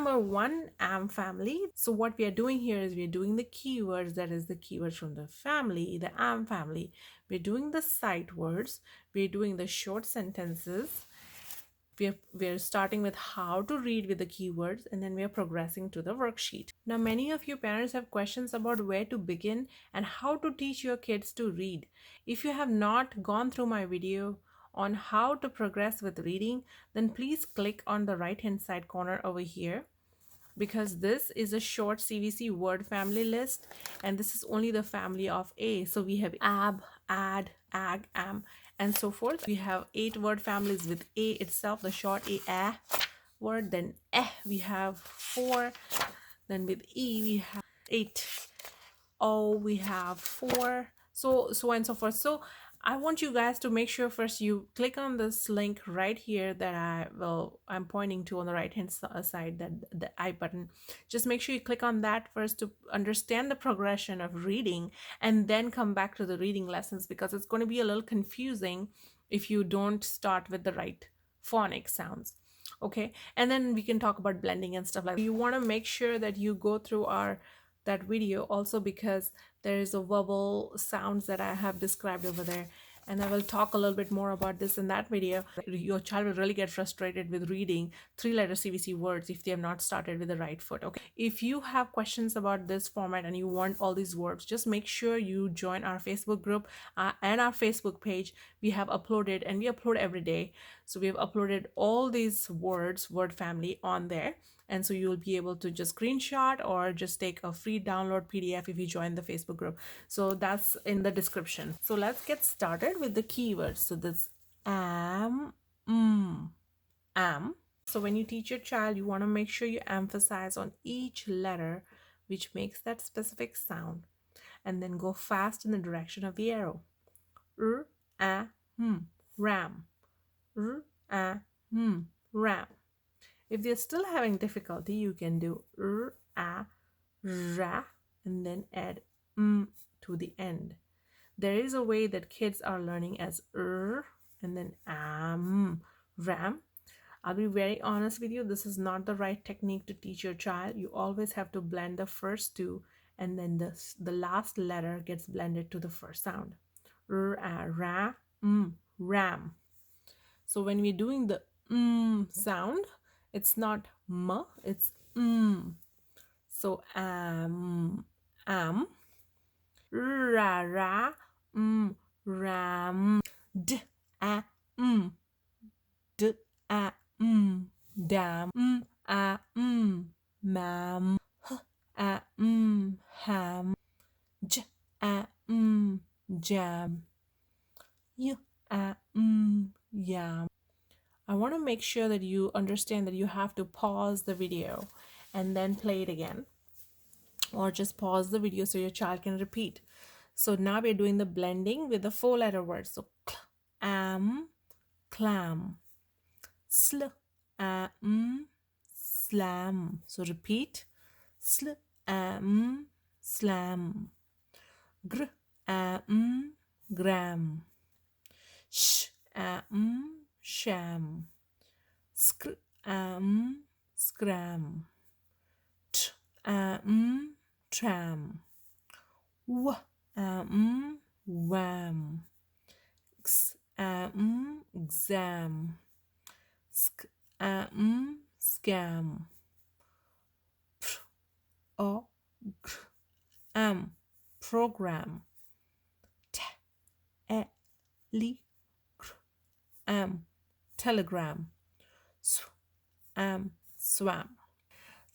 number 1, am family. So what we are doing here is we're doing the keywords, that is the keywords from the family, the am family. We're doing the sight words, we're doing the short sentences. We're starting with how to read with the keywords, and then we are progressing to the worksheet. Now, many of you parents have questions about where to begin and how to teach your kids to read. If you have not gone through my video on how to progress with reading, then please click on the right hand side corner over here, because this is a short CVC word family list, and this is only the family of A. So we have ab, ad, ag, am, and so forth. We have 8 word families with A itself, the short A word. Then we have 4. Then with E we have 8. O we have 4. So on and so forth. So I want you guys to make sure first you click on this link right here that I'm pointing to on the right hand side, that the I button. Just make sure you click on that first to understand the progression of reading, and then come back to the reading lessons, because it's going to be a little confusing if you don't start with the right phonic sounds. Okay, and then we can talk about blending and stuff like that. You want to make sure that you go through that video also, because there is a vowel sounds that I have described over there, and I will talk a little bit more about this in that video. Your child will really get frustrated with reading 3-letter CVC words if they have not started with the right foot. Okay, if you have questions about this format and you want all these words, just make sure you join our Facebook group and our Facebook page. We have uploaded, and we upload every day, so we have uploaded all these word family on there. And so you'll be able to just screenshot or just take a free download PDF if you join the Facebook group. So that's in the description. So let's get started with the keywords. So this am. So when you teach your child, you want to make sure you emphasize on each letter which makes that specific sound, and then go fast in the direction of the arrow. Ram. Ram. If they're still having difficulty, you can do ra, and then add to the end. There is a way that kids are learning as and then ram. I'll be very honest with you, this is not the right technique to teach your child. You always have to blend the first two, and then the last letter gets blended to the first sound. Ram. So when we're doing the sound, it's not m, it's So am, ra, ram, d, dam, mam, ham, j, jam, yam. I want to make sure that you understand that you have to pause the video and then play it again, or just pause the video so your child can repeat. So now we're doing the blending with the 4-letter words. So am, clam, sl, slam. So repeat, sl, slam, gr, gram, sh, sham, skr, scram, t, tram, w, wham, x, exam, sk, scam, program, telegram, swam.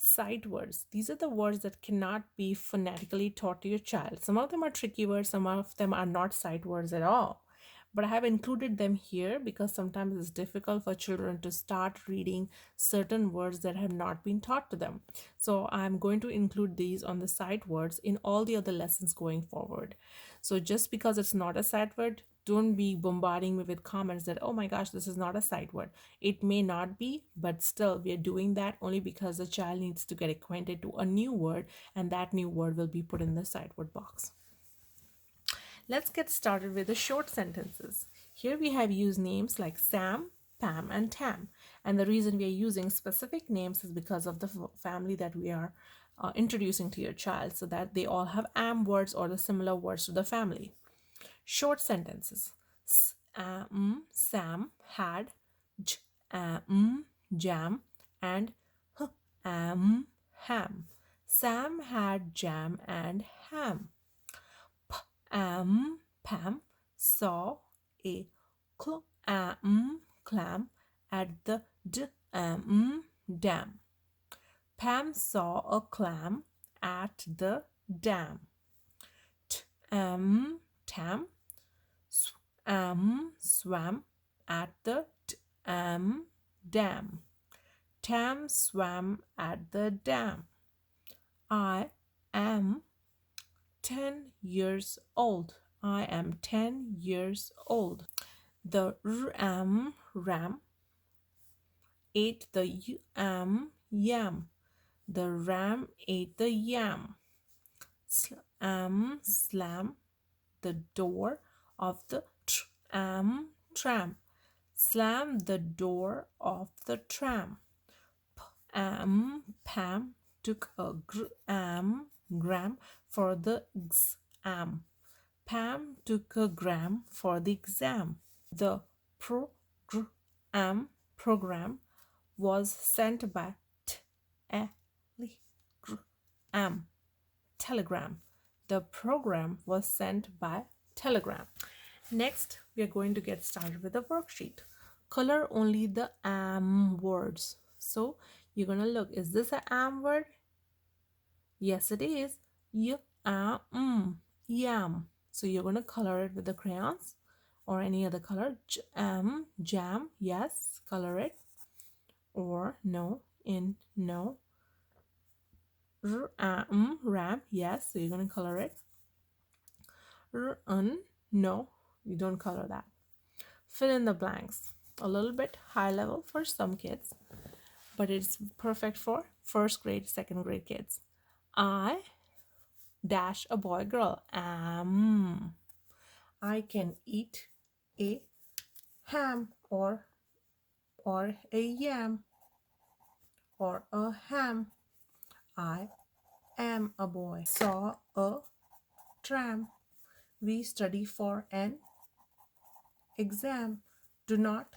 Sight words. These are the words that cannot be phonetically taught to your child. Some of them are tricky words, some of them are not sight words at all. But I have included them here because sometimes it's difficult for children to start reading certain words that have not been taught to them. So I'm going to include these on the sight words in all the other lessons going forward. So just because it's not a sight word, don't be bombarding me with comments that, oh my gosh, this is not a sight word. It may not be, but still we are doing that only because the child needs to get acquainted to a new word, and that new word will be put in the sight word box. Let's get started with the short sentences. Here we have used names like Sam, Pam, and Tam. And the reason we are using specific names is because of the family that we are introducing to your child, so that they all have am words or the similar words to the family. Short sentences. Sam had jam and ham. Sam had jam and ham. Pam saw a clam at the dam. Pam saw a clam at the dam. Tam swam at the dam. Tam swam at the dam. I am 10 years old. I am 10 years old. The ram ate the yam. The ram ate the yam. Slam the door of the tram. Slam the door of the tram. Pam took a gram for the exam. Pam took a gram for the exam. The program was sent by telegram. The program was sent by telegram. Next, we are going to get started with the worksheet. Color only the am words. So you're going to look, is this an am word? Yes, it is. Yam. So you're going to color it with the crayons or any other color. Jam, yes, color it. Or no, no. Ram, yes, so you're going to color it. No, you don't color that. Fill in the blanks. A little bit high level for some kids, but it's perfect for first grade, second grade kids. I dash a boy, girl. I can eat a ham or a yam or a ham. I am a boy. Saw a tram. We study for an exam. Do not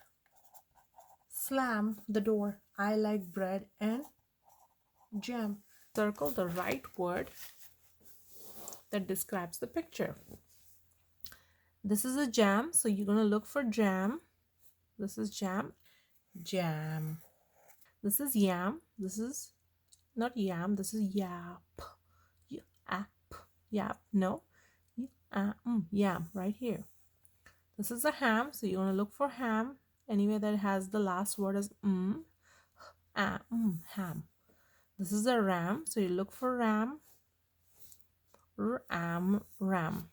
slam the door. I like bread and jam. Circle the right word that describes the picture. This is a jam, so you're going to look for jam. This is jam. Jam. This is yam. This is not yam. This is yap. Yap. No. Yam right here. This is a ham, so you're going to look for ham anywhere that has the last word as ham. This is a ram, so you look for ram. Ram.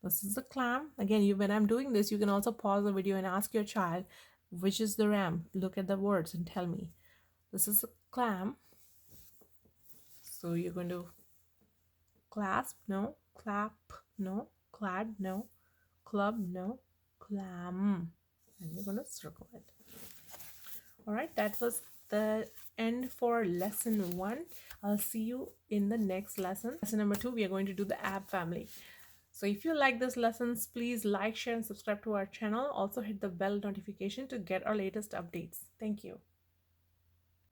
This is the clam. Again, when I'm doing this, you can also pause the video and ask your child, which is the ram? Look at the words and tell me. This is a clam. So you're going to clasp, no. Clap, no. Clad, no. Club, no. Clam. And you're going to circle it. All right, that was the end for lesson 1. I'll see you in the next lesson. Lesson number 2, we are going to do the ab family. So if you like this lessons, please like, share, and subscribe to our channel. Also hit the bell notification to get our latest updates. Thank you.